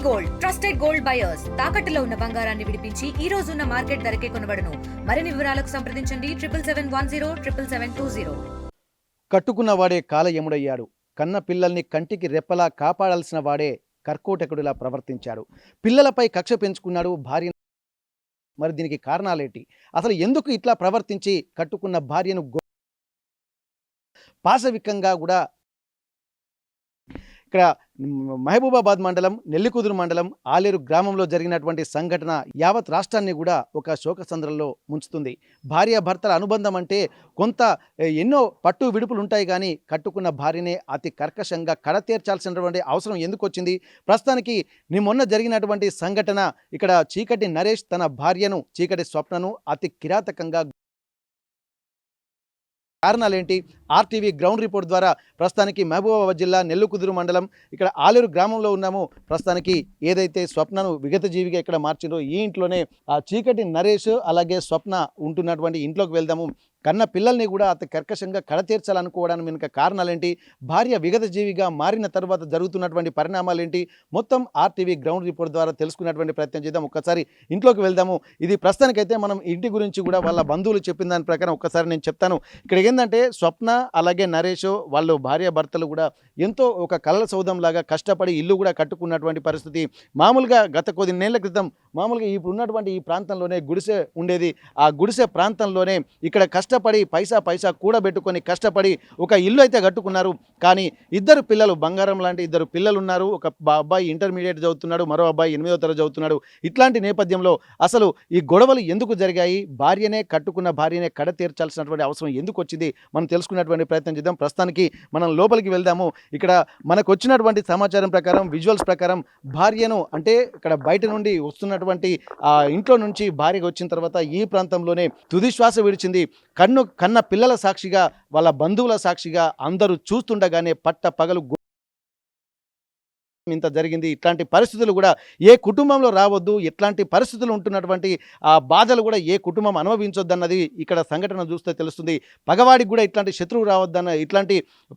Gold trusted gold buyers తాకట్టులో ఉన్న బంగారాన్ని విడిపించి ఈ రోజు ఉన్న మార్కెట్ ధరకే కొనబడును. మరిన్ని వివరాలకు సంప్రదించండి 7771077720. కట్టుకున్న వాడే కాలయముడయ్యాడు. కన్న పిల్లల్ని కంటికి రెప్పలా కాపాడాల్సిన వాడే కర్కోటకుడిలా ప్రవర్తించాడు. పిల్లలపై కక్ష పెంచుకున్నాడు భార్య. మరి దీనికి కారణాలేంటి? అసలు ఎందుకు ఇట్లా ప్రవర్తించి కట్టుకున్న భార్యను పాశవికంగా కూడా ఇక్కడ మహబూబాబాద్ మండలం నెల్లికుదురు మండలం ఆలేరు గ్రామంలో జరిగినటువంటి సంఘటన యావత్ రాష్ట్రాన్ని కూడా ఒక శోకసంద్రంలో ముంచుతుంది. భార్యాభర్తల అనుబంధం అంటే కొంత ఎన్నో పట్టు విడుపులు ఉంటాయి, కానీ కట్టుకున్న భార్యనే అతి కర్కశంగా కడతీర్చాల్సినటువంటి అవసరం ఎందుకు వచ్చింది? ప్రస్తుతానికి మొన్న జరిగినటువంటి సంఘటన ఇక్కడ చీకటి నరేష్ తన భార్యను చీకటి స్వప్నను అతి కిరాతకంగా కారణాలేంటి? ఆర్టీవీ గ్రౌండ్ రిపోర్ట్ ద్వారా ప్రస్తుతానికి మహబూబాబాద్ జిల్లా నెల్లికుదురు మండలం ఇక్కడ ఆలేరు గ్రామంలో ఉన్నాము. ప్రస్తుతానికి ఏదైతే స్వప్నను విగతజీవిగా ఇక్కడ మార్చిందో ఈ ఇంట్లోనే ఆ చీకటి నరేష్ అలాగే స్వప్న ఉంటున్నటువంటి ఇంట్లోకి వెళ్దాము. కన్న పిల్లల్ని కూడా అతి కర్కశంగా కడతీర్చాలనుకోవడానికి వెనుక కారణాలేంటి? భార్య విగతజీవిగా మారిన తర్వాత జరుగుతున్నటువంటి పరిణామాలేంటి? మొత్తం ఆర్టీవీ గ్రౌండ్ రిపోర్ట్ ద్వారా తెలుసుకున్నటువంటి ప్రయత్నం చేద్దాం. ఒక్కసారి ఇంట్లోకి వెళ్దాము. ఇది ప్రస్తుతానికైతే మనం ఇంటి గురించి కూడా వాళ్ళ బంధువులు చెప్పిన దాని ప్రకారం ఒక్కసారి నేను చెప్తాను. ఇక్కడ ఏంటంటే స్వప్న అలాగే నరేష్ వాళ్ళు భార్యాభర్తలు కూడా ఎంతో ఒక కలల సౌధంలాగా కష్టపడి ఇల్లు కూడా కట్టుకున్నటువంటి పరిస్థితి. మామూలుగా గత కొద్ది నెలల క్రితం మామూలుగా ఇప్పుడు ఉన్నటువంటి ఈ ప్రాంతంలోనే గుడిసె ఉండేది. ఆ గుడిసె ప్రాంతంలోనే ఇక్కడ కష్టపడి పైసా కూడబెట్టుకొని కష్టపడి ఒక ఇల్లు అయితే కట్టుకున్నారు. కానీ ఇద్దరు పిల్లలు, బంగారం లాంటి ఇద్దరు పిల్లలు ఉన్నారు. ఒక అబ్బాయి ఇంటర్మీడియట్ చదువుతున్నాడు, మరో అబ్బాయి 8వ తరగతి చదువుతున్నాడు. ఇట్లాంటి నేపథ్యంలో అసలు ఈ గొడవలు ఎందుకు జరిగాయి? కట్టుకున్న భార్యనే కడ తీర్చాల్సినటువంటి అవసరం ఎందుకు వచ్చింది? మనం తెలుసుకున్నటువంటి ప్రయత్నం చేద్దాం. ప్రస్తుతానికి మనం లోపలికి వెళ్దాము. ఇక్కడ మనకు వచ్చినటువంటి సమాచారం ప్రకారం, విజువల్స్ ప్రకారం భార్యను అంటే ఇక్కడ బయట నుండి వస్తున్నటువంటి ఇంట్లో నుంచి భార్యగా వచ్చిన తర్వాత ఈ ప్రాంతంలోనే తుది శ్వాస విడిచింది. కన్న పిల్లల సాక్షిగా, వాళ్ళ బంధువుల సాక్షిగా అందరూ చూస్తుండగానే పట్ట పగలు ఇంత జరిగింది. ఇట్లాంటి పరిస్థితులు కూడా ఏ కుటుంబంలో రావద్దు. ఇట్లాంటి పరిస్థితులు ఉంటున్నటువంటి ఆ బాధలు కూడా ఏ కుటుంబం అనుభవించొద్దన్నది ఇక్కడ సంఘటన చూస్తే తెలుస్తుంది. పగవాడికి కూడా ఇట్లాంటి శత్రువు రావద్దన్న,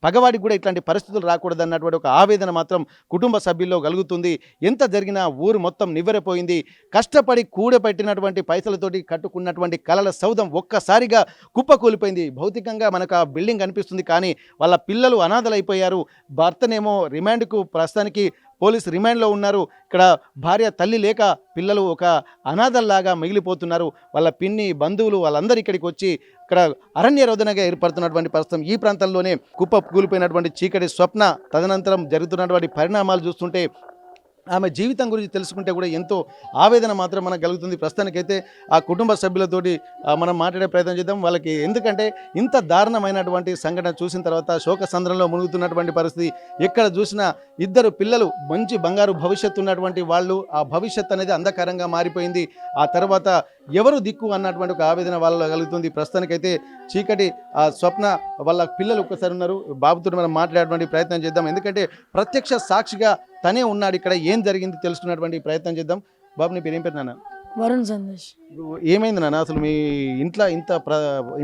పగవాడికి కూడా ఇట్లాంటి పరిస్థితులు రాకూడదన్నటువంటి ఒక ఆవేదన మాత్రం కుటుంబ సభ్యుల్లో కలుగుతుంది. ఎంత జరిగినా ఊరు మొత్తం నివ్వెరపోయింది. కష్టపడి కూడబెట్టినటువంటి పైసలతోటి కట్టుకున్నటువంటి కలల సౌధం ఒక్కసారిగా కుప్పకూలిపోయింది. భౌతికంగా మనకు ఆ బిల్డింగ్ కనిపిస్తుంది, కానీ వాళ్ళ పిల్లలు అనాథలైపోయారు. భర్తనేమో రిమాండ్కు ప్రస్తుతానికి పోలీస్ రిమాండ్లో ఉన్నారు. ఇక్కడ భార్య తల్లి లేక పిల్లలు ఒక అనాథల్లాగా మిగిలిపోతున్నారు. వాళ్ళ పిన్ని, బంధువులు వాళ్ళందరూ ఇక్కడికి వచ్చి ఇక్కడ అరణ్య రోదనగా ఏర్పడుతున్నటువంటి పరిస్థితి. ఈ ప్రాంతంలోనే కుప్ప కూలిపోయినటువంటి చీకటి స్వప్న తదనంతరం జరుగుతున్నటువంటి పరిణామాలు చూస్తుంటే ఆమె జీవితం గురించి తెలుసుకుంటే కూడా ఎంతో ఆవేదన మాత్రం మనకు కలుగుతుంది. ప్రస్తుతానికైతే ఆ కుటుంబ సభ్యులతోటి మనం మాట్లాడే ప్రయత్నం చేద్దాం. వాళ్ళకి ఎందుకంటే ఇంత దారుణమైనటువంటి సంఘటన చూసిన తర్వాత శోకసంద్రంలో మునుగుతున్నటువంటి పరిస్థితి. ఎక్కడ చూసినా ఇద్దరు పిల్లలు, మంచి బంగారు భవిష్యత్తు ఉన్నటువంటి వాళ్ళు, ఆ భవిష్యత్తు అనేది అంధకారంగా మారిపోయింది. ఆ తర్వాత ఎవరు దిక్కు అన్నటువంటి ఒక ఆవేదన వాళ్ళలో కలుగుతుంది. ప్రస్తుతానికైతే చీకటి స్వప్న వాళ్ళ పిల్లలు ఒక్కసారి ఉన్నారు. బాబుతో మనం మాట్లాడేటువంటి ప్రయత్నం చేద్దాం. ఎందుకంటే ప్రత్యక్ష సాక్షిగా తనే ఉన్నాడు. ఇక్కడ ఏం జరిగింది తెలుసుకున్నటువంటి ప్రయత్నం చేద్దాం. బాబు, నీ పేరు ఏం పేరు నాన్న? వరుణ్ సందేశ్. ఏమైంది నాన్న? అసలు మీ ఇంట్లో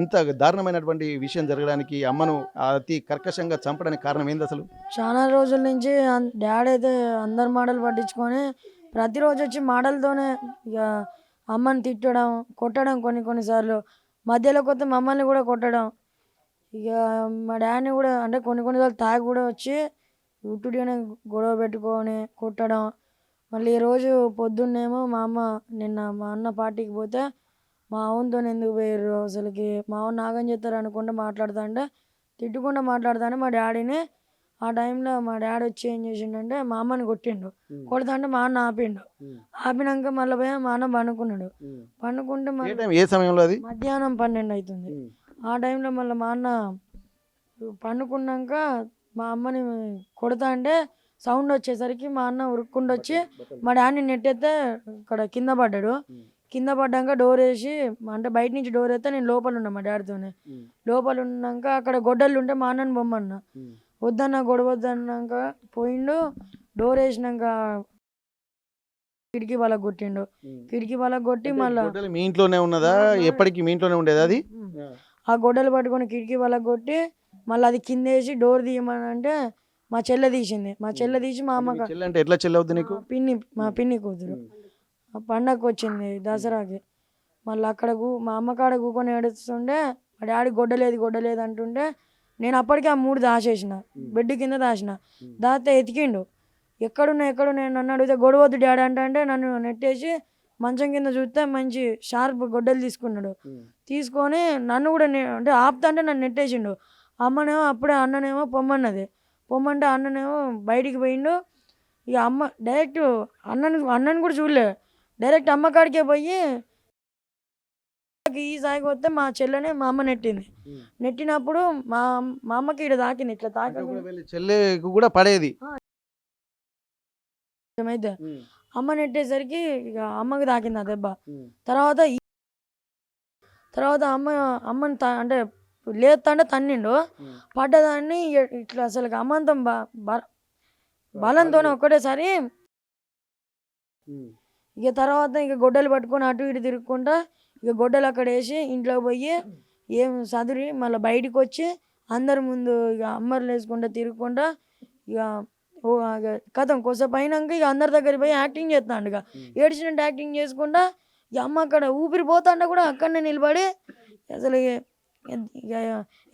ఇంత దారుణమైనటువంటి విషయం జరగడానికి, అమ్మను అతి కర్కశంగా చంపడానికి కారణం ఏంది అసలు? చాలా రోజుల నుంచి డాడీ అయితే అందరు మాటలు పట్టించుకొని ప్రతిరోజు వచ్చి మాటలతోనే ఇక అమ్మని తిట్టడం, కొట్టడం, కొన్నిసార్లు మధ్యలో కొత్త మమ్మల్ని కూడా కొట్టడం. ఇక మా డాడీని కూడా అంటే కొన్నిసార్లు తాగి కూడా వచ్చి ఉట్టుడిగానే గొడవ పెట్టుకొని కొట్టడం. మళ్ళీ ఈరోజు పొద్దున్నేమో మా అన్న పార్టీకి పోతే మా అవునతో ఎందుకు పోయారు, అసలుకి మా అవును నాగం చేస్తారు అనుకుంటూ తిట్టుకుంటూ మాట్లాడుతానే మా డాడీని ఆ టైంలో మా డాడీ వచ్చి ఏం చేసిండంటే మా అమ్మని కొట్టిండు. కొడతా అంటే మా అన్న ఆపినాక మళ్ళీ పోయి మా అన్న పండుకున్నాడు. పండుకుంటే ఏ సమయంలో? అది మధ్యాహ్నం 12 అవుతుంది. ఆ టైంలో మళ్ళీ మా అన్న పండుకున్నాక మా అమ్మని కొడతా అంటే సౌండ్ వచ్చేసరికి మా అన్న ఉరుక్కుండా వచ్చి మా డాడీని నెట్టేస్తే ఇక్కడ కింద పడ్డాడు. కింద పడ్డాక డోర్ వేసి అంటే బయట నుంచి డోర్ వేస్తే నేను లోపల ఉన్నా మా డాడీతోనే. లోపల ఉన్నాక అక్కడ గొడ్డలు ఉంటే మా అన్నని బొమ్మన్నా వద్దన్నా గొడవద్దన్నాక పోయిండు. డోర్ వేసినాక కిటికీ వాళ్ళకి కొట్టిండు. కిటికీ వాళ్ళకి కొట్టి మళ్ళీ మీ ఇంట్లోనే ఉన్నదా? ఎప్పటికీ మీ ఇంట్లోనే ఉండేది అది? ఆ గొడ్డలు పట్టుకొని కిటికీ వాళ్ళకి కొట్టి మళ్ళీ అది కింద వేసి డోర్ తీయమని అంటే మా చెల్లె తీసింది. మా చెల్లె తీసి మా అమ్మ మీ చెల్లి అంటే ఎట్లా చెల్లి అవుద్ది నీకు? మా పిన్ని కూతురు ఆ పండగకి వచ్చింది దసరాకి. మళ్ళీ అక్కడ మా అమ్మ కాడ కూకొని ఏడుస్తుంటే మా డాడీ గొడ్డలేదు అంటుంటే నేను అప్పటికే ఆ 3 దాచేసిన, బెడ్ కింద దాచిన. దాస్తే ఎతికిండు, ఎక్కడున్నా నన్ను అడిగితే గొడవద్దు డాడీ అంటే నన్ను నెట్టేసి మంచం కింద చూస్తే మంచి షార్ప్ గొడ్డలు తీసుకున్నాడు. తీసుకొని నన్ను కూడా అంటే ఆపుతా అంటే నన్ను నెట్టేసిండు. అమ్మనేమో అప్పుడే అన్ననేమో పొమ్మంటే అన్ననేమో బయటికి పోయిండు. ఇక అమ్మ డైరెక్ట్ అన్నని కూడా చూడలే, డైరెక్ట్ అమ్మ కాడికే పోయి ఈ సాయికి వస్తే మా చెల్లెనే మా అమ్మ నెట్టింది. నెట్టినప్పుడు మా మా అమ్మకి ఇక్కడ తాకింది, ఇట్లా తాకి చెల్లెకు కూడా పడేది. అయితే అమ్మ నెట్టేసరికి ఇక అమ్మకి తాకింది ఆ దెబ్బ. తర్వాత అమ్మని అంటే లేతంటే తన్నిండు. పడ్డదాన్ని ఇట్లా అసలు అమ్మంతం బలంతోనే ఒక్కటేసారి. ఇక తర్వాత ఇక గొడ్డలు పట్టుకొని అటు ఇటు తిరుగుకుంటా ఇక గొడ్డలు అక్కడ వేసి ఇంట్లోకి పోయి ఏం చదివి మళ్ళీ బయటికి వచ్చి అందరి ముందు ఇక అమ్మర్లు వేసుకుంటా తిరుగుకుంటా ఇక కథం కొద్దిసేపు అయినాక ఇక అందరి దగ్గర పోయి యాక్టింగ్ చేస్తాడు. ఇక ఏడ్చినట్టు యాక్టింగ్ చేసుకుంటా ఇక అమ్మ అక్కడ ఊపిరి పోతాంటే కూడా అక్కడనే నిలబడి అసలు ఇక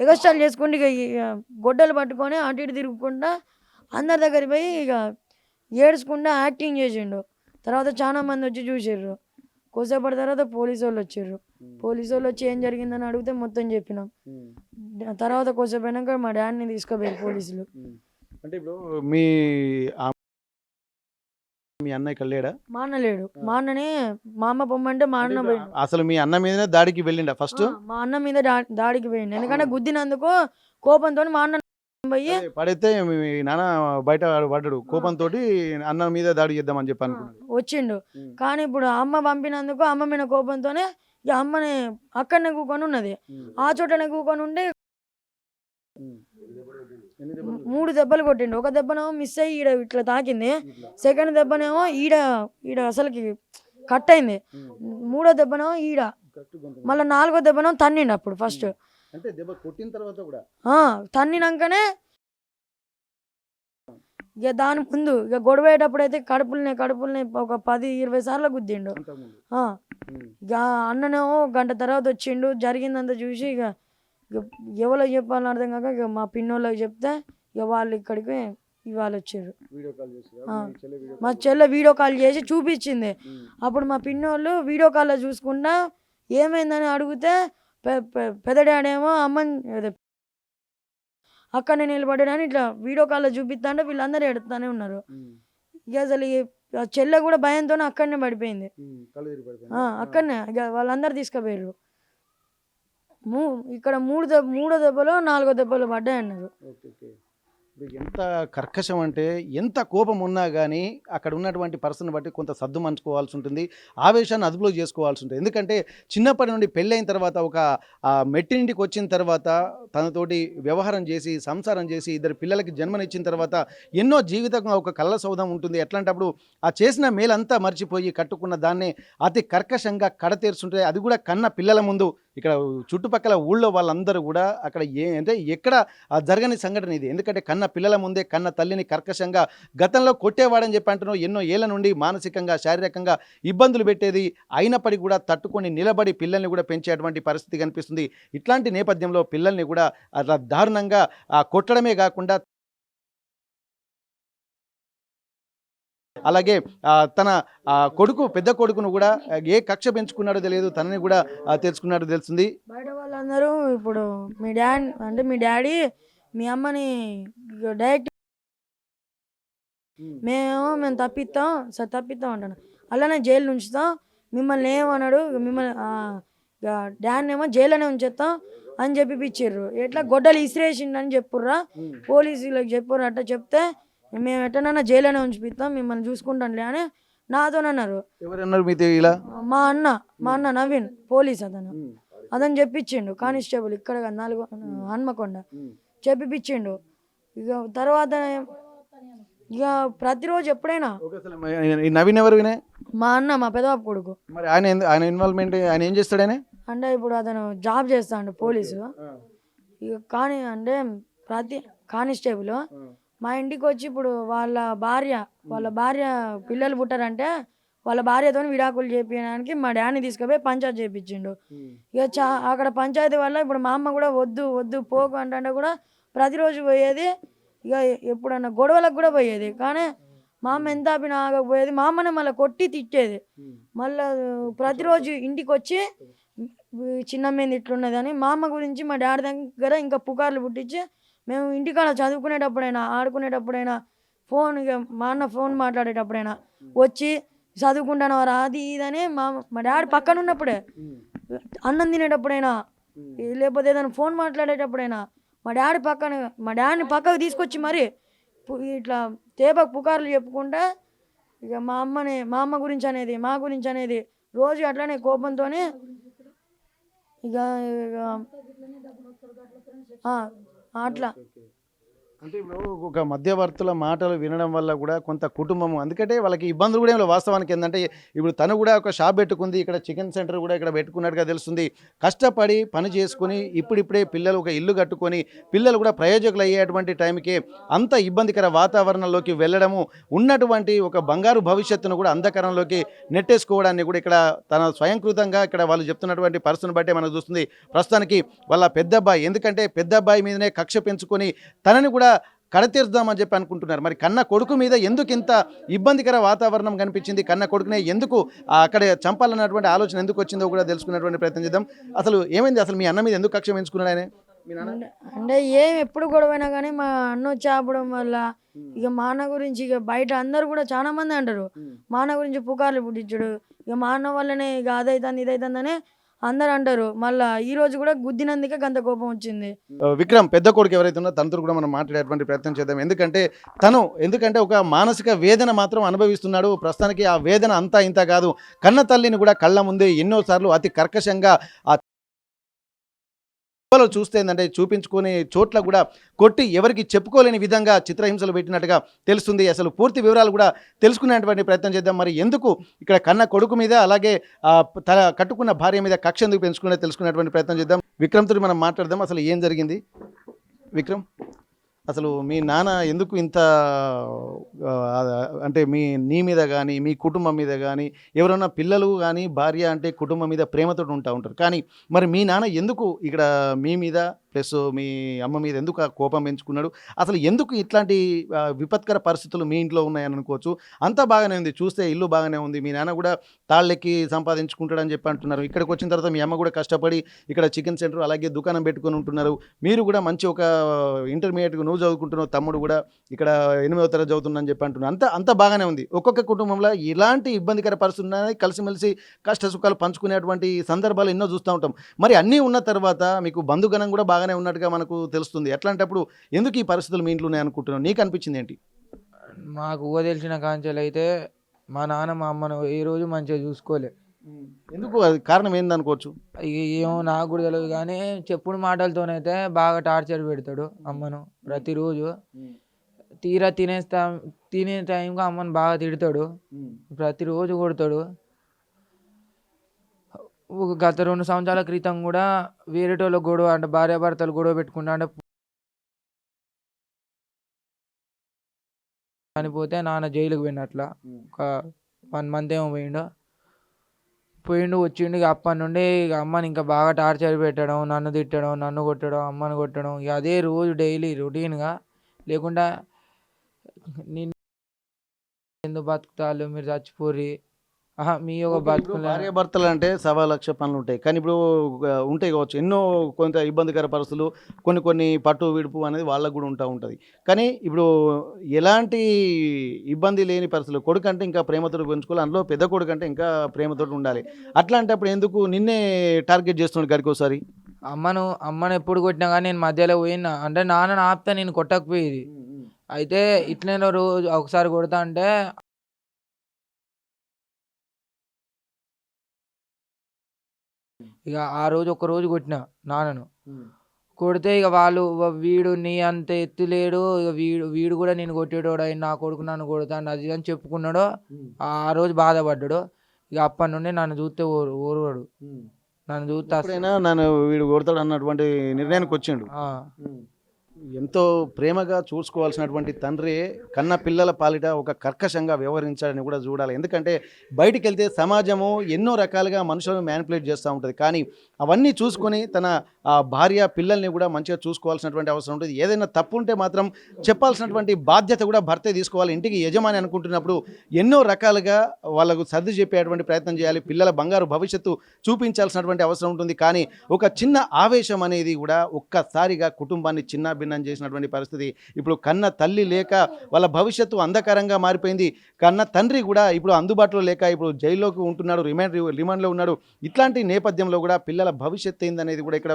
ఎగస్ట్రాలు చేసుకుంటే ఇక గొడ్డలు పట్టుకొని అటు ఇటు తిరుగుకుంటా అందరి దగ్గర పోయి ఇక ఏడ్చుకుంటా యాక్టింగ్ చేసిండు. తర్వాత చాలా మంది వచ్చి చూసారు. కొద్దిసేపటి తర్వాత పోలీసు వాళ్ళు వచ్చారు. పోలీసు వాళ్ళు వచ్చి ఏం జరిగిందని అడిగితే మొత్తం చెప్పినాం. తర్వాత కొద్దిసేపు అయినాక మా డాడీని తీసుకోపోయారు పోలీసులు. అంటే ఇప్పుడు మీ అన్న ఇక్కడ లేడా? మా అన్న లేడు. మా అన్ననే మా అమ్మ పొమ్మంటే మా అన్న పోయిండు. అసలు మీ అన్న మీదనే దాడికి వెళ్ళిండా ఫస్ట్? మా అన్న మీద దాడికి పోయిండు. ఎందుకంటే గుద్దినందుకు కోపంతో మా అన్న పోయి పడితే మీ నాన్న బయట పడ్డాడు, కోపంతో అన్న మీద దాడి చేద్దామని చెప్పి అనుకున్నాడు. వచ్చిండు. కానీ ఇప్పుడు అమ్మ పంపినందుకు అమ్మ మీద కోపంతోనే ఇక అమ్మని అక్కడనే కూకొని ఉన్నది. ఆ చోటనే కూకొని ఉండి 3 దెబ్బలు కొట్టిండు. ఒక దెబ్బనేమో మిస్ అయ్యి ఈడ ఇట్లా తాకింది. సెకండ్ దెబ్బనేమో ఈడ అసలుకి కట్ అయింది. 3వ దెబ్బనేమో ఈడ, మళ్ళీ 4వ దెబ్బనేమో తన్నిండు. అప్పుడు ఫస్ట్ అంటే దెబ్బ కొట్టిన తర్వాత కూడా తన్నినాకనే ఇక దాని ముందు ఇక గొడవేటప్పుడు అయితే కడుపుల్ని ఒక 10-20 సార్లు గుద్దిండు. ఇక అన్ననేమో గంట తర్వాత వచ్చిండు. జరిగిందంతా చూసి ఇక ఎవరికి చెప్పాలని అర్థం కాక ఇక మా పిన్నోళ్ళకి చెప్తే ఇక వాళ్ళు ఇక్కడికి ఇవాళ వచ్చారు. మా చెల్లె వీడియో కాల్ చేసి చూపించింది. అప్పుడు మా పిన్నోళ్ళు వీడియో కాల్లో చూసుకుంటా ఏమైందని అడిగితే పెద్ద డాడేమో అమ్మని అక్కడనే నిలబడ్డాడని ఇట్లా వీడియో కాల్లో చూపిస్తా అంటే వీళ్ళందరూ ఎడుతానే ఉన్నారు. ఇక అసలు చెల్లె కూడా భయంతోనే అక్కడనే పడిపోయింది. అక్కడనే ఇక వాళ్ళందరూ తీసుకుపోయారు. ఇక్కడ 3 దెబ్బలు 4 దెబ్బలు పడ్డాయి అన్నారు. ఎంత కర్కశం అంటే ఎంత కోపం ఉన్నా కానీ అక్కడ ఉన్నటువంటి పర్సన్ బట్టి కొంత సర్దు మంచుకోవాల్సి ఉంటుంది, ఆవేశాన్ని అదుపులో చేసుకోవాల్సి ఉంటుంది. ఎందుకంటే చిన్నప్పటి నుండి పెళ్ళైన తర్వాత ఒక మెట్టినింటికి వచ్చిన తర్వాత తనతోటి వ్యవహారం చేసి సంసారం చేసి 2 పిల్లలకి జన్మనిచ్చిన తర్వాత ఎన్నో జీవితంగా ఒక కళ్ళ సౌధం ఉంటుంది. ఎట్లాంటప్పుడు ఆ చేసిన మేలంతా మర్చిపోయి కట్టుకున్న దాన్ని అతి కర్కశంగా కడతీర్చుంటే, అది కూడా కన్న పిల్లల ముందు. ఇక్కడ చుట్టుపక్కల ఊళ్ళో వాళ్ళందరూ కూడా అక్కడ అంటే ఎక్కడ జరగని సంఘటన ఇది. ఎందుకంటే కన్న పిల్లల ముందే కన్న తల్లిని కర్కశంగా గతంలో కొట్టేవాడని చెప్పి అంటున్నావు. ఎన్నో ఏళ్ల నుండి మానసికంగా శారీరకంగా ఇబ్బందులు పెట్టేది, అయినప్పటికీ కూడా తట్టుకొని నిలబడి పిల్లల్ని కూడా పెంచేటువంటి పరిస్థితి కనిపిస్తుంది. ఇట్లాంటి నేపథ్యంలో పిల్లల్ని కూడా అట్లా దారుణంగా కొట్టడమే కాకుండా అలాగే తన పెద్ద కొడుకును కూడా ఏ కక్ష పెంచుకున్నాడో తెలియదు, తనని కూడా తెలుసుకున్నాడో తెలుస్తుంది. బయట వాళ్ళందరూ ఇప్పుడు మీ డాడీ మీ అమ్మని డైరెక్ట్ మేము తప్పిస్తాం అంటాను. అలానే జైలు ఉంచుతాం, మిమ్మల్ని ఏమన్నాడు, మిమ్మల్ని డాడీని ఏమో జైల్లోనే ఉంచేస్తాం అని చెప్పిచ్చిర్రు. ఎట్లా గొడ్డలు ఇసిరేసిండని చెప్పుర్రా, పోలీసులకు చెప్పుర్రా. అట్లా చెప్తే మేము ఎట్టనన్నా జైల్లోనే ఉంచిపిస్తాం, మిమ్మల్ని చూసుకుంటాంలే అని నాతోనన్నారు. ఎవరన్నారు మీతో ఇలా? మా అన్న నవీన్, పోలీస్ అతను చెప్పించిండు. కానిస్టేబుల్ ఇక్కడ 4 హన్మకొండ చెప్పిపించిండు. ఇక తర్వాత ఇక ప్రతిరోజు ఎప్పుడైనా నవీన్ ఎవరు? మా అన్న, మా పెదబాబు కొడుకు. మరి ఆయన ఇన్వాల్వ్మెంట్, ఆయన ఏం చేస్తాడని అంటే ఇప్పుడు అతను జాబ్ చేస్తాడు పోలీసు. ఇక కానీ అంటే కానిస్టేబుల్ మా ఇంటికి వచ్చి ఇప్పుడు వాళ్ళ భార్య పిల్లలు పుట్టారంటే వాళ్ళ భార్యతో విడాకులు చేపించడానికి మా డాడీని తీసుకుపోయి పంచాయతీ చేపించిండు. ఇక అక్కడ పంచాయతీ వల్ల ఇప్పుడు మా అమ్మ కూడా వద్దు వద్దు పోకు అంటే కూడా ప్రతిరోజు పోయేది. ఇక ఎప్పుడన్నా గొడవలకు కూడా పోయేది. కానీ మా అమ్మ ఎంత ఆపినా ఆగకపోయేది. మా అమ్మనే మళ్ళీ కొట్టి తిట్టేది. మళ్ళీ ప్రతిరోజు ఇంటికి వచ్చి చిన్నమ్మేంది ఇట్లున్నదని మా అమ్మ గురించి మా డాడీ దగ్గర ఇంకా పుకార్లు పుట్టించి మేము ఇంటికాడ చదువుకునేటప్పుడైనా ఆడుకునేటప్పుడైనా ఇక మా అన్న ఫోన్ మాట్లాడేటప్పుడైనా వచ్చి చదువుకుంటానవరా అది ఇదని మా డాడీ పక్కన ఉన్నప్పుడే అన్నం తినేటప్పుడైనా లేకపోతే ఏదైనా ఫోన్ మాట్లాడేటప్పుడైనా మా డాడీని పక్కకు తీసుకొచ్చి మరి ఇట్లా తేపకు పుకార్లు చెప్పుకుంటా ఇక మా అమ్మ గురించి అనేది మా గురించి అనేది రోజు అట్లనే కోపంతో ఇక అట్లా అంటే ఇప్పుడు ఒక మధ్యవర్తుల మాటలు వినడం వల్ల కూడా కొంత కుటుంబం అందుకంటే వాళ్ళకి ఇబ్బందులు కూడా ఏమో వాస్తవానికి ఏంటంటే ఇప్పుడు తను కూడా ఒక షాప్ పెట్టుకుంది ఇక్కడ చికెన్ సెంటర్ కూడా ఇక్కడ పెట్టుకున్నట్టుగా తెలుస్తుంది. కష్టపడి పని చేసుకుని ఇప్పుడిప్పుడే పిల్లలు ఒక ఇల్లు కట్టుకొని పిల్లలు కూడా ప్రయోజకులు అయ్యేటువంటి టైంకి అంత ఇబ్బందికర వాతావరణంలోకి వెళ్ళడము ఉన్నటువంటి ఒక బంగారు భవిష్యత్తును కూడా అంధకారంలోకి నెట్టేసుకోవడాన్ని కూడా ఇక్కడ తన స్వయంకృతంగా ఇక్కడ వాళ్ళు చెప్తున్నటువంటి పరిస్థితిని బట్టే మనకు చూస్తుంది. ప్రస్తుతానికి వాళ్ళ పెద్దబ్బాయి ఎందుకంటే పెద్దబ్బాయి మీదనే కక్ష పెంచుకొని తనని కూడా కడతీర్దామని చెప్పి అనుకుంటున్నారు. మరి కన్న కొడుకు మీద ఎందుకు ఇంత ఇబ్బందికర వాతావరణం కనిపించింది, కన్న కొడుకునే ఎందుకు అక్కడ చంపాలన్నటువంటి ఆలోచన ఎందుకు వచ్చిందో కూడా తెలుసుకునేటువంటి ప్రయత్నం చేద్దాం. అసలు ఏమైంది, అసలు మీ అన్న మీద ఎందుకు కక్ష పెంచుకున్నాడు ఆయన? అంటే ఎప్పుడు గొడవైనా కానీ మా అన్న వచ్చి ఆపడం వల్ల ఇక మా అన్న గురించి ఇక బయట అందరు కూడా చాలా మంది అంటారు మా అన్న గురించి పుకార్లు పుట్టించాడు. ఇక మా అన్న వల్లనే ఇక అదైతుంది ఇదైతుందని అందరు అంటారు. మళ్ళీ ఈ రోజు కూడా గుద్దినందుకే గంత కోపం వచ్చింది. విక్రమ్ పెద్ద కొడుకు ఎవరైతే ఉన్నా తనతో కూడా మనం మాట్లాడేటువంటి ప్రయత్నం చేద్దాం. ఎందుకంటే ఒక మానసిక వేదన మాత్రం అనుభవిస్తున్నాడు. ప్రస్తుతానికి ఆ వేదన అంతా ఇంత కాదు. కన్న తల్లిని కూడా కళ్ళ ముందే ఎన్నోసార్లు అతి కర్కశంగా ఆ చూస్తే ఏంటంటే చూపించుకునే చోట్ల కూడా కొట్టి ఎవరికి చెప్పుకోలేని విధంగా చిత్రహింసలు పెట్టినట్టుగా తెలుస్తుంది. అసలు పూర్తి వివరాలు కూడా తెలుసుకునేటువంటి ప్రయత్నం చేద్దాం. మరి ఎందుకు ఇక్కడ కన్న కొడుకు మీద అలాగే తన కట్టుకున్న భార్య మీద కక్ష ఎందుకు తెలుసుకునేటువంటి ప్రయత్నం చేద్దాం. విక్రమ్తో మనం మాట్లాడదాం. అసలు ఏం జరిగింది విక్రమ్? అసలు మీ నాన్న ఎందుకు ఇంత అంటే నీ మీద కానీ మీ కుటుంబం మీద కానీ ఎవరైనా పిల్లలు కానీ భార్య అంటే కుటుంబం మీద ప్రేమతో ఉంటారు. కానీ మరి మీ నాన్న ఎందుకు ఇక్కడ మీ మీద ప్లస్ మీ అమ్మ మీద ఎందుకు ఆ కోపం పెంచుకున్నాడు? అసలు ఎందుకు ఇట్లాంటి విపత్కర పరిస్థితులు మీ ఇంట్లో ఉన్నాయని అనుకోవచ్చు. అంతా బాగానే ఉంది, చూస్తే ఇల్లు బాగానే ఉంది. మీ నాన్న కూడా తాళ్ళెక్కి సంపాదించుకుంటాడని చెప్పి అంటున్నారు. ఇక్కడికి వచ్చిన తర్వాత మీ అమ్మ కూడా కష్టపడి ఇక్కడ చికెన్ సెంటర్ అలాగే దుకాణం పెట్టుకొని ఉంటున్నారు. మీరు కూడా మంచి ఒక ఇంటర్మీడియట్గా నువ్వు చదువుకుంటున్నావు, తమ్ముడు కూడా ఇక్కడ 8వ తరగతి చదువుతుందని చెప్పి అంటున్నారు. అంతా బాగానే ఉంది. ఒక్కొక్క కుటుంబంలో ఇలాంటి ఇబ్బందికర పరిస్థితులు ఉన్నాయి. కలిసిమెలిసి కష్ట సుఖాలు పంచుకునేటువంటి సందర్భాలు ఎన్నో చూస్తూ ఉంటాం. మరి అన్నీ ఉన్న తర్వాత మీకు బంధుగణం కూడా బాగానే ఉన్నట్టుగా మనకు తెలుస్తుంది. ఎట్లాంటప్పుడు ఎందుకు ఈ పరిస్థితులు మీ ఇంట్లో ఉన్నాయి అనుకుంటున్నావు? నీకు అనిపించింది ఏంటి? మాకు తెలిసిన కాంచెలు అయితే మా నాన్న మా అమ్మను ఏ రోజు మంచిగా చూసుకోలే. ఎందుకు, అది కారణం ఏందనుకోవచ్చు? ఏమో నాకు కూడా తెలియదు కానీ చెప్పుడు మాటలతోనైతే బాగా టార్చర్ పెడతాడు అమ్మను ప్రతిరోజు. తీరా తినే టైంకి అమ్మను బాగా తిడతాడు, ప్రతిరోజు కొడతాడు. గత 2 సంవత్సరాల క్రితం కూడా వేరేటోళ్ళ గొడవ అంటే భార్యాభర్తలు గొడవ పెట్టుకుంటా అంటే చనిపోతే నాన్న జైలుకి పోయినట్లా ఒక 1 మంత్ ఏమో పోయిండు వచ్చిండు. ఇక అప్పటి నుండి ఇక అమ్మని ఇంకా బాగా టార్చర్ పెట్టడం, నన్ను తిట్టడం, నన్ను కొట్టడం, అమ్మని కొట్టడం. ఇక అదే రోజు డైలీ రొటీన్గా. లేకుండా నేను ఎందుకు బతుకుతాళ్ళు, మీరు చచ్చిపోరి, మీ యొక్క బతుకులు. భార్యాభర్తలు అంటే 1,00,000 పనులు ఉంటాయి. కానీ ఇప్పుడు ఉంటాయి కావచ్చు ఎన్నో కొంత ఇబ్బందికర పరిస్థితులు, కొన్ని పట్టు విడుపు అనేది వాళ్ళకు కూడా ఉంటుంది. కానీ ఇప్పుడు ఎలాంటి ఇబ్బంది లేని పరిస్థితులు కొడుకు అంటే ఇంకా ప్రేమతో పెంచుకోవాలి, అందులో పెద్ద కొడుకు అంటే ఇంకా ప్రేమతో ఉండాలి. అట్లాంటప్పుడు ఎందుకు నిన్నే టార్గెట్ చేస్తున్నాడు గడికి ఒకసారి? అమ్మను ఎప్పుడు కొట్టినా కానీ నేను మధ్యలో పోయినా అంటే నాన్నని ఆపితే నేను కొట్టకపోయేది. అయితే ఇట్లనే రోజు ఒకసారి కొడతా అంటే ఇక ఆ రోజు ఒక రోజు కొట్టిన నాన్నను. కొడితే ఇక వాళ్ళు వీడు నీ అంత ఎత్తులేడు, ఇక వీడు కూడా నేను కొట్టేటోడు, నా కొడుకు నన్ను కొడతాడు అది అని చెప్పుకున్నాడు. ఆ రోజు బాధపడ్డాడు. ఇక అప్పటి నుండి నన్ను చూస్తే ఓరువాడు, నన్ను చూస్తే నన్ను వీడు కొడతాడు అన్నటువంటి నిర్ణయానికి వచ్చిండు. ఎంతో ప్రేమగా చూసుకోవాల్సినటువంటి తండ్రి కన్న పిల్లల పాలిట ఒక కర్కశంగా వ్యవహరించాలని కూడా చూడాలి. ఎందుకంటే బయటికి వెళ్తే సమాజము ఎన్నో రకాలుగా మనుషులను మ్యానిపులేట్ చేస్తూ ఉంటుంది. కానీ అవన్నీ చూసుకొని తన భార్య పిల్లల్ని కూడా మంచిగా చూసుకోవాల్సినటువంటి అవసరం ఉంటుంది. ఏదైనా తప్పు ఉంటే మాత్రం చెప్పాల్సినటువంటి బాధ్యత కూడా భర్తే తీసుకోవాలి. ఇంటికి యజమాని అనుకుంటున్నప్పుడు ఎన్నో రకాలుగా వాళ్ళకు సర్ది చెప్పేటువంటి ప్రయత్నం చేయాలి. పిల్లల బంగారు భవిష్యత్తు చూపించాల్సినటువంటి అవసరం ఉంటుంది. కానీ ఒక చిన్న ఆవేశం అనేది కూడా ఒక్కసారిగా కుటుంబాన్ని చిన్న భిన్నం చేసినటువంటి పరిస్థితి. ఇప్పుడు కన్న తల్లి లేక వాళ్ళ భవిష్యత్తు అంధకారంగా మారిపోయింది. కన్న తండ్రి కూడా ఇప్పుడు అందుబాటులో లేక ఇప్పుడు జైల్లోకి ఉంటున్నాడు, రిమాండ్లో ఉన్నాడు. ఇట్లాంటి నేపథ్యంలో కూడా పిల్లల భవిష్యత్తు ఏందనేది కూడా ఇక్కడ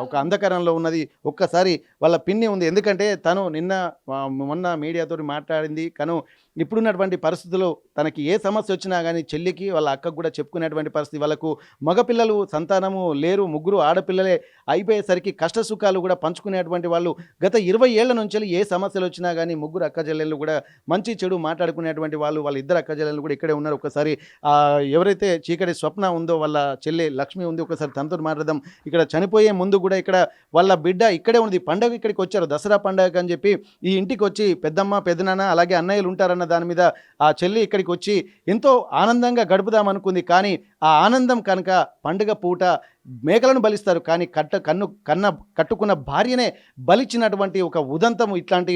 ఒక అంధకారంలో ఉన్నది. ఒక్కసారి వాళ్ళ పిన్ని ఉంది. ఎందుకంటే తను మొన్న మీడియాతో మాట్లాడింది. తను ఇప్పుడున్నటువంటి పరిస్థితుల్లో తనకి ఏ సమస్య వచ్చినా కానీ చెల్లికి వాళ్ళ అక్కకు కూడా చెప్పుకునేటువంటి పరిస్థితి. వాళ్ళకు మగపిల్లలు సంతానము లేరు, ముగ్గురు ఆడపిల్లలే అయిపోయేసరికి కష్ట సుఖాలు కూడా పంచుకునేటువంటి వాళ్ళు. గత 20 ఏళ్ల నుంచి ఏ సమస్యలు వచ్చినా కానీ ముగ్గురు అక్క చెల్లెళ్ళు కూడా మంచి చెడు మాట్లాడుకునేటువంటి వాళ్ళు. వాళ్ళ ఇద్దరు అక్క చెల్లెళ్ళు కూడా ఇక్కడే ఉన్నారు. ఒకసారి ఎవరైతే చీకటి స్వప్న ఉందో వాళ్ళ చెల్లె లక్ష్మి ఉంది. ఒకసారి తనతో మాట్లాడదాం. ఇక్కడ చనిపోయే ముందు కూడా ఇక్కడ వాళ్ళ బిడ్డ ఇక్కడే ఉంది. పండగ ఇక్కడికి వచ్చారు, దసరా పండగ అని చెప్పి ఈ ఇంటికి వచ్చి పెద్దమ్మ పెద్దనాన్న అలాగే అన్నయ్యలు ఉంటారన్న దాని మీద ఆ చెల్లి ఇక్కడికి వచ్చి ఎంతో ఆనందంగా గడుపుదామనుకుంది. కానీ ఆ ఆనందం కనుక పండుగ పూట మేకలను బలిస్తారు, కానీ కట్టుకున్న భార్యనే బలిచ్చినటువంటి ఒక ఉదంతం ఇట్లాంటి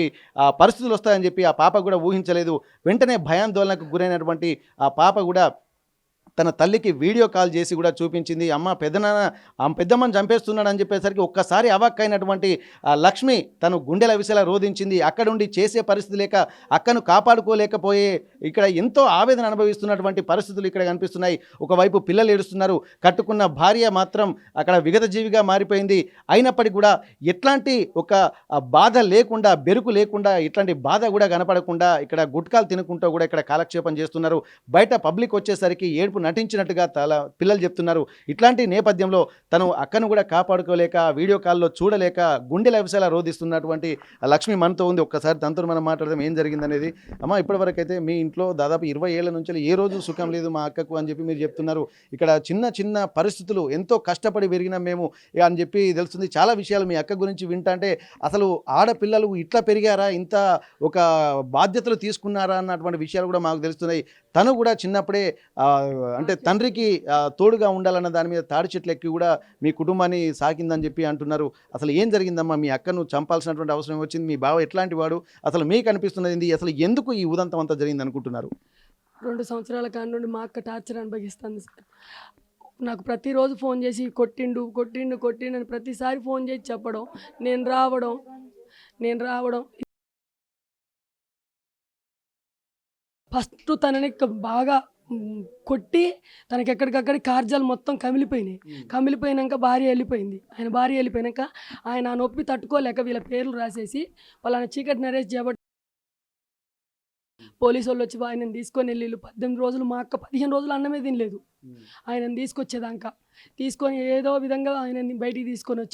పరిస్థితులు వస్తాయని చెప్పి ఆ పాప కూడా ఊహించలేదు. వెంటనే భయాందోళనకు గురైనటువంటి ఆ పాప కూడా తన తల్లికి వీడియో కాల్ చేసి కూడా చూపించింది. అమ్మ పెద్దమ్మని చంపేస్తున్నాడని చెప్పేసరికి ఒక్కసారి అవాక్కైనటువంటి లక్ష్మి తను గుండెల విషయాల రోధించింది. అక్కడుండి చేసే పరిస్థితి లేక అక్కను కాపాడుకోలేకపోయే ఇక్కడ ఎంతో ఆవేదన అనుభవిస్తున్నటువంటి పరిస్థితులు ఇక్కడ కనిపిస్తున్నాయి. ఒకవైపు పిల్లలు ఏడుస్తున్నారు, కట్టుకున్న భార్య మాత్రం అక్కడ విగతజీవిగా మారిపోయింది. అయినప్పటికీ కూడా ఎట్లాంటి ఒక బాధ లేకుండా, బెరుకు లేకుండా, ఇట్లాంటి బాధ కూడా కనపడకుండా ఇక్కడ గుట్కాలు తినుకుంటూ కూడా ఇక్కడ కాలక్షేపం చేస్తున్నారు. బయట పబ్లిక్ వచ్చేసరికి ఏడుపు నటించినట్టుగా పిల్లలు చెప్తున్నారు. ఇట్లాంటి నేపథ్యంలో తను అక్కను కూడా కాపాడుకోలేక, వీడియో కాల్లో చూడలేక గుండెల విషయాల రోధిస్తున్నటువంటి లక్ష్మి మనతో ఉంది. ఒక్కసారి తనతో మనం మాట్లాడదాం ఏం జరిగిందనేది. అమ్మ, ఇప్పటివరకు అయితే మీ ఇంట్లో దాదాపు 20 ఏళ్ల నుంచి ఏ రోజు సుఖం లేదు మా అక్కకు అని చెప్పి మీరు చెప్తున్నారు. ఇక్కడ చిన్న చిన్న పరిస్థితులు ఎంతో కష్టపడి పెరిగినాం మేము అని చెప్పి తెలుస్తుంది. చాలా విషయాలు మీ అక్క గురించి వింటంటే అసలు ఆడపిల్లలు ఇట్లా పెరిగారా, ఇంత ఒక బాధ్యతలు తీసుకున్నారా అన్నటువంటి విషయాలు కూడా మాకు తెలుస్తున్నాయి. తను కూడా చిన్నప్పుడే అంటే తండ్రికి తోడుగా ఉండాలన్న దాని మీద తాడి చెట్లు ఎక్కి కూడా మీ కుటుంబాన్ని సాకిందని చెప్పి అంటున్నారు. అసలు ఏం జరిగిందమ్మా? మీ అక్కను చంపాల్సినటువంటి అవసరం వచ్చింది. మీ బావ ఎట్లాంటి వాడు? అసలు మీకు అనిపిస్తున్నది అసలు ఎందుకు ఈ ఉదంతం అంతా జరిగింది అనుకుంటున్నారు? 2 సంవత్సరాల కాడి నుండి మా అక్క టార్చర్ అనుభవిస్తుంది సార్. నాకు ప్రతిరోజు ఫోన్ చేసి కొట్టిండు అని ప్రతిసారి ఫోన్ చేసి చెప్పడం, నేను రావడం ఫస్ట్ తనని బాగా కొట్టి తనకి ఎక్కడికక్కడ కార్జాలు మొత్తం కమిలిపోయినాక భార్య వెళ్ళిపోయినాక ఆయన ఆ నొప్పి తట్టుకోలేక వీళ్ళ పేర్లు రాసేసి వాళ్ళని చీకటి నరేష్ చేయబట్టి పోలీసు వాళ్ళు వచ్చి ఆయనను తీసుకొని వెళ్ళి 18 రోజులు మా అక్క 15 రోజులు అన్నమే తినలేదు. ఆయనను తీసుకొని ఏదో విధంగా ఆయనని బయటికి తీసుకొని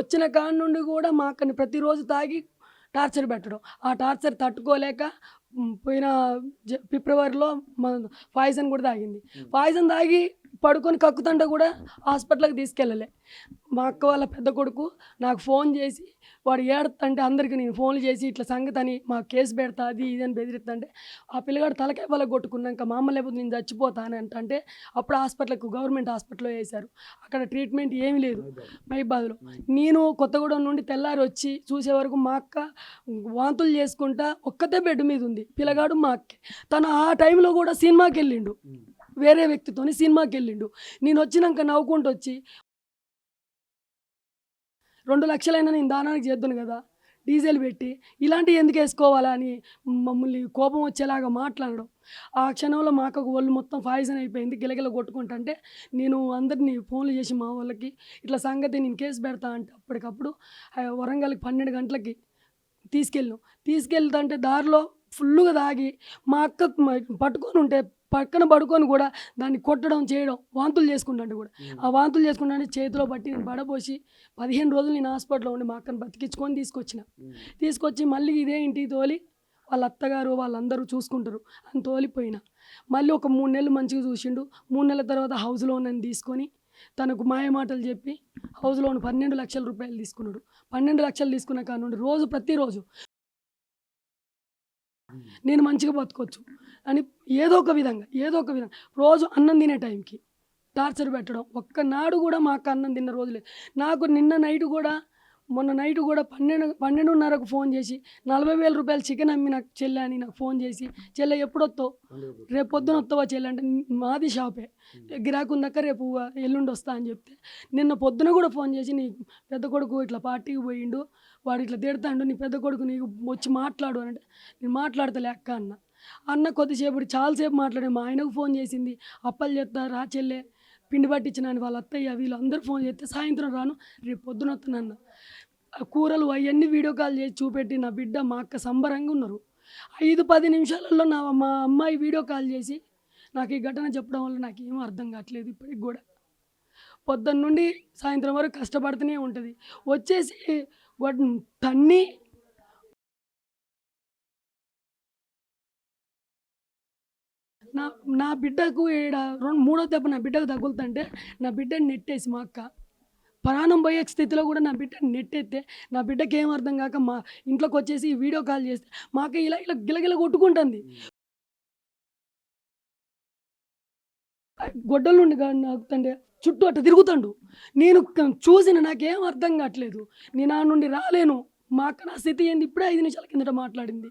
వచ్చిన కాడి నుండి కూడా మా అక్కని ప్రతిరోజు తాగి టార్చర్ పెట్టడం. ఆ టార్చర్ తట్టుకోలేక పోయిన ఫిబ్రవరిలో పాయిజన్ కూడా తాగింది. పాయిజన్ తాగి పడుకొని కక్కుతుంటే కూడా హాస్పిటల్కి తీసుకెళ్ళలే. మా అక్క వాళ్ళ పెద్ద కొడుకు నాకు ఫోన్ చేసి వాడు ఏడుతుంటే అందరికీ నేను ఫోన్లు చేసి ఇట్లా సంగతి అని మా కేసు పెడతా అది ఇది అని బెదిరిస్తుంటే ఆ పిల్లగాడు తలకాయ వల్ల కొట్టుకున్నాక మా అమ్మ లేకపోతే నేను చచ్చిపోతాను అంటే అప్పుడు గవర్నమెంట్ హాస్పిటల్లో వేశారు. అక్కడ ట్రీట్మెంట్ ఏమీ లేదు మైబాద్లో. నేను కొత్తగూడెం నుండి తెల్లారి వచ్చి చూసే వరకు మా అక్క వాంతులు చేసుకుంటా ఒక్కతే బెడ్ మీద ఉంది. పిల్లగాడు మా అక్కే. తను ఆ టైంలో కూడా సినిమాకి వెళ్ళిండు, వేరే వ్యక్తితోని సినిమాకి వెళ్ళిండు. నేను వచ్చినాక నవ్వుకుంటూ వచ్చి 2 లక్షలైనా నేను దానానికి చేద్దాను కదా, డీజిల్ పెట్టి ఇలాంటివి ఎందుకు వేసుకోవాలా అని మమ్మల్ని కోపం వచ్చేలాగా మాట్లాడడం. ఆ క్షణంలో మా అక్కకు ఒళ్ళు మొత్తం పాయిజన్ అయిపోయింది. గిలగిల కొట్టుకుంటుంటే నేను అందరినీ ఫోన్లు చేసి మా వాళ్ళకి ఇట్లా సంగతి నేను కేసు పెడతా అంటే అప్పటికప్పుడు వరంగల్కి 12 గంటలకి తీసుకెళ్తుంటే దారిలో ఫుల్గా తాగి మా అక్క పట్టుకొని ఉంటే పక్కన పడుకొని కూడా దాన్ని కొట్టడం చేయడం, వాంతులు చేసుకుంటాంటే కూడా ఆ వాంతులు చేసుకుంటే చేతిలో పట్టి నేను పడపోసి 15 రోజులు నేను హాస్పిటల్లో ఉండి మా అక్కను బతికించుకొని తీసుకొచ్చి మళ్ళీ ఇదే ఇంటికి తోలి వాళ్ళ అత్తగారు వాళ్ళందరూ చూసుకుంటారు అని తోలిపోయినా. మళ్ళీ ఒక 3 నెలలు మంచిగా చూసిండు. 3 నెలల తర్వాత హౌస్లో నన్ను తీసుకొని తనకు మాయ మాటలు చెప్పి హౌస్ లోన్ 12 లక్షల రూపాయలు తీసుకున్నాడు. 12 లక్షలు తీసుకున్న కాడ నుండి ప్రతిరోజు నేను మంచిగా బతకొచ్చు అని ఏదో ఒక విధంగా రోజు అన్నం తినే టైంకి టార్చర్ పెట్టడం. ఒక్కనాడు కూడా మా అక్క అన్నం తిన్న రోజు లేదు. నాకు మొన్న నైట్ కూడా 12:30కు ఫోన్ చేసి 40,000 రూపాయలు చికెన్ అమ్మి నాకు చెల్లె అని నాకు ఫోన్ చేసి, చెల్లె ఎప్పుడు వస్తావు, రేపు పొద్దున వస్తావా చెల్లె అంటే, మాది షాపే గిరాకు ఉందాక రేపు ఎల్లుండి వస్తా అని చెప్తే, నిన్న పొద్దున కూడా ఫోన్ చేసి నీ పెద్ద కొడుకు ఇట్లా పార్టీకి పోయిండు, వాడు ఇట్లా తిడతాడు, నీ పెద్ద కొడుకు నీకు వచ్చి మాట్లాడు అని అంటే, నేను మాట్లాడతలే అక్క అన్న కొద్దిసేపు చాలాసేపు మాట్లాడే. మా ఆయనకు ఫోన్ చేసింది, అప్పలు చేస్తా రా చెల్లె పిండి పట్టించిన అని వాళ్ళ అత్తయ్య వీళ్ళందరూ ఫోన్ చేస్తే సాయంత్రం రాను రేపు పొద్దున వస్తున్నాను. కూరలు అవన్నీ వీడియో కాల్ చేసి చూపెట్టి నా బిడ్డ మా అక్క సంబరంగా ఉన్నారు. 5-10 నిమిషాలలో మా అమ్మాయి వీడియో కాల్ చేసి నాకు ఈ ఘటన చెప్పడం వల్ల నాకు ఏమీ అర్థం కావట్లేదు. ఇప్పటికి కూడా పొద్దున్న నుండి సాయంత్రం వరకు కష్టపడుతూనే ఉంటుంది. వచ్చేసి తన్ని నా బిడ్డకు మూడో దెబ్బ నా బిడ్డకు తగులుతుంటే నా బిడ్డని నెట్టేసి మా అక్క ప్రాణం పోయే స్థితిలో కూడా నా బిడ్డని నెట్టేస్తే నా బిడ్డకి ఏం అర్థం కాక మా ఇంట్లోకి వచ్చేసి వీడియో కాల్ చేస్తే మా అక్క ఇలా గిలగిల కొట్టుకుంటుంది. గొడ్డల నుండి నాకుతంటే చుట్టూ అట్ట తిరుగుతాడు. నేను చూసిన నాకేం అర్థం కావట్లేదు. నేను ఆ నుండి రాలేను. మా అక్క నా స్థితి ఏంది ఇప్పుడే 5 నిమిషాల కిందట మాట్లాడింది.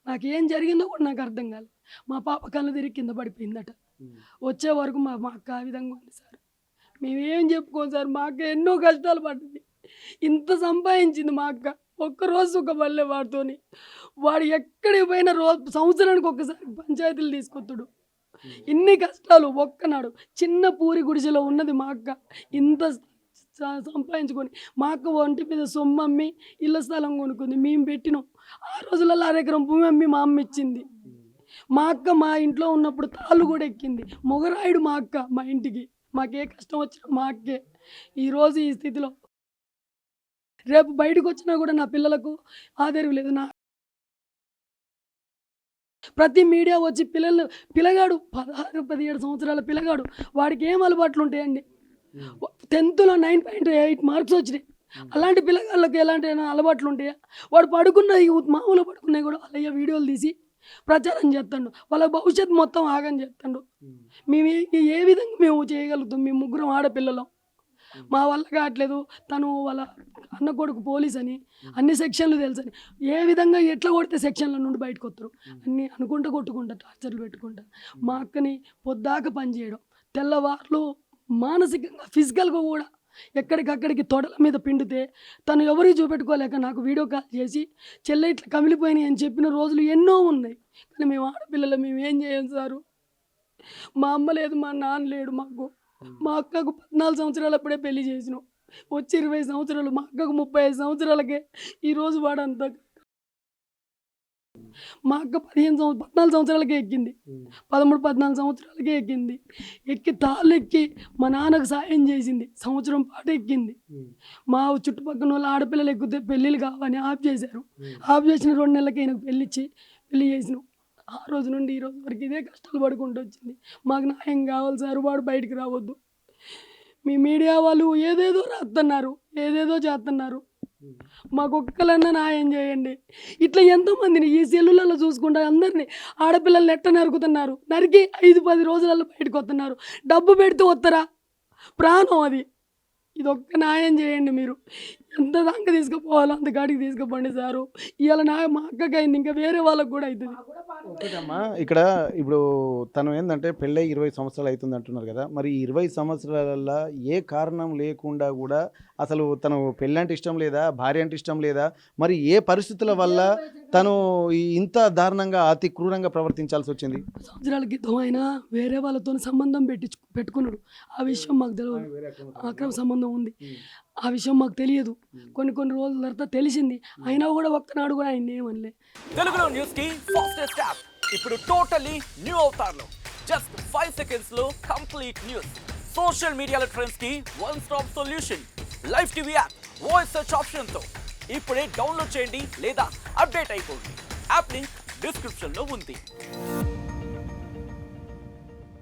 నాకేం జరిగిందో కూడా నాకు అర్థం కాలేదు. మా పాప కళ్ళు తిరిగి కింద పడిపోయిందట. వచ్చే వరకు మా అక్క ఆ విధంగా ఉంది సార్. మేమేం చెప్పుకోం సార్. మా అక్క ఎన్నో కష్టాలు పడింది. ఇంత సంపాదించింది మా అక్క. ఒక్కరోజు ఒక వల్లే వాడితోని. వాడు ఎక్కడికి పోయినా సంవత్సరానికి ఒక్కసారి పంచాయతీలు తీసుకొస్తాడు. ఇన్ని కష్టాలు ఒక్కనాడు చిన్న పూరి గుడిసెలో ఉన్నది మా అక్క. ఇంత సంపాదించుకొని మా అక్క ఒంటి మీద సొమ్ము అమ్మి ఇళ్ళ స్థలం కొనుక్కుంది. మేము పెట్టినాం. ఆ రోజులలో 1 ఎకరం భూమి అమ్మి మా అమ్మ ఇచ్చింది. మా అక్క మా ఇంట్లో ఉన్నప్పుడు తాళ్ళు కూడా ఎక్కింది. మొగరాయుడు మా అక్క మా ఇంటికి. మాకే కష్టం వచ్చినా మా అక్కే. ఈరోజు ఈ స్థితిలో రేపు బయటకు వచ్చినా కూడా నా పిల్లలకు ఆదరవు లేదు. ప్రతి మీడియా వచ్చి పిల్లగాడు 16-17 సంవత్సరాల పిల్లగాడు, వాడికి ఏం అలవాట్లు ఉంటాయండి? 10th లో 9.8 మార్క్స్ వచ్చినాయి. అలాంటి పిల్లగాళ్ళకి ఎలాంటి అలవాట్లు ఉంటాయా? వాడు మామూలు పడుకున్నాయి కూడా వాళ్ళయ్య వీడియోలు తీసి ప్రచారం చేస్తాడు. వాళ్ళ భవిష్యత్తు మొత్తం ఆగం చేస్తాడు. మేము ఏ విధంగా మేము చేయగలుగుతాం? మేము 3 ఆడపిల్లలం. మా వల్ల కావట్లేదు. తను వాళ్ళ అన్న కొడుకు పోలీస్ అని అన్ని సెక్షన్లు తెలుసని ఏ విధంగా ఎట్లా కొడితే సెక్షన్ల నుండి బయటకు వస్తారు అన్నీ కొట్టుకుంటా టార్చర్లు పెట్టుకుంటా. మా అక్కని పొద్దాక పని చేయడం, తెల్లవార్లు మానసికంగా ఫిజికల్గా కూడా ఎక్కడికక్కడికి తొడల మీద పిండితే తను ఎవరికి చూపెట్టుకోలేక నాకు వీడియో కాల్ చేసి చెల్లె ఇట్లా కమిలిపోయినాయి అని చెప్పిన రోజులు ఎన్నో ఉన్నాయి. కానీ మేము ఆడపిల్లలు మేము ఏం చేయం సారు. మా అమ్మ లేదు, మా నాన్న లేడు మాకు. మా అక్కకు 14 సంవత్సరాలప్పుడే పెళ్లి చేసినాం. వచ్చి 20 సంవత్సరాలు. మా అక్కకు 35 సంవత్సరాలకే ఈరోజు వాడంతా. మా అక్క 14 సంవత్సరాలకే ఎక్కింది. 13-14 సంవత్సరాలకే ఎక్కింది. ఎక్కి తాళ్ళు ఎక్కి మా నాన్నకు సాయం చేసింది. సంవత్సరం పాటు ఎక్కింది. మా చుట్టుపక్కల వాళ్ళ ఆడపిల్లలు ఎక్కితే పెళ్ళిళ్ళు కావని ఆఫ్ చేశారు. ఆఫ్ చేసిన 2 నెలలకి ఆయనకు పెళ్లి చేసినాం. ఆ రోజు నుండి ఈ రోజు వరకు ఇదే కష్టాలు పడుకుంటూ వచ్చింది. మాకు న్యాయం కావాలి సార్. వాడు బయటికి రావద్దు. మీ మీడియా వాళ్ళు ఏదేదో రాస్తున్నారు, ఏదేదో చేస్తున్నారు. మాకు ఒక్కలన్నా న్యాయం చేయండి. ఇట్లా ఎంతోమందిని ఈ సెల్లులలో చూసుకుంటా అందరినీ ఆడపిల్లల్ని ఎట్ట నరుకుతున్నారు. నరికి 5-10 రోజులలో బయటకు వస్తున్నారు. డబ్బు పెడితే వస్తారా? ప్రాణం అది. ఇది ఒక్క న్యాయం చేయండి. మీరు ఎంత దాకా తీసుకుపోవాలో అంత కాడికి తీసుకుపోండి సారు. ఇవాళ మా అక్కకి అయింది, ఇంకా వేరే వాళ్ళకు కూడా అవుతుంది. ఒకటమ్మా, ఇక్కడ ఇప్పుడు తను ఏంటంటే పెళ్ళై 20 సంవత్సరాలు అవుతుంది అంటున్నారు కదా. మరి ఈ 20 సంవత్సరాలలో ఏ కారణం లేకుండా కూడా అసలు తను పెళ్ళి అంటే ఇష్టం లేదా, భార్య అంటే ఇష్టం లేదా, మరి ఏ పరిస్థితుల వల్ల తను ఇంత దారుణంగా అతి క్రూరంగా ప్రవర్తించాల్సి వచ్చింది? సంవత్సరాల క్రితం అయినా వేరే వాళ్ళతో సంబంధం పెట్టుకున్నాడు. ఆ విషయం మాకు తెలియదు. అక్రమ సంబంధం ఉంది. ఆ విషయం మాకు తెలియదు. కొన్ని రోజుల తర్వాత తెలిసింది. అయినా కూడా ఒక్కనాడు కూడా ఆయన ఏమనలే. తెలుగులో న్యూస్ కి ఫాస్టెస్ట్ యాప్ ఇప్పుడు టోటల్లీ న్యూ అవతార్లో జస్ట్ 5 సెకండ్స్ లో కంప్లీట్ న్యూస్. సోషల్ మీడియాలో ట్రెండ్స్ కి one stop solution. Live TV app voice search option తో ఇప్పుడే డౌన్లోడ్ చేయండి లేదా అప్డేట్ అయిపోండి. యాప్ లింక్ డిస్క్రిప్షన్ లో ఉంది.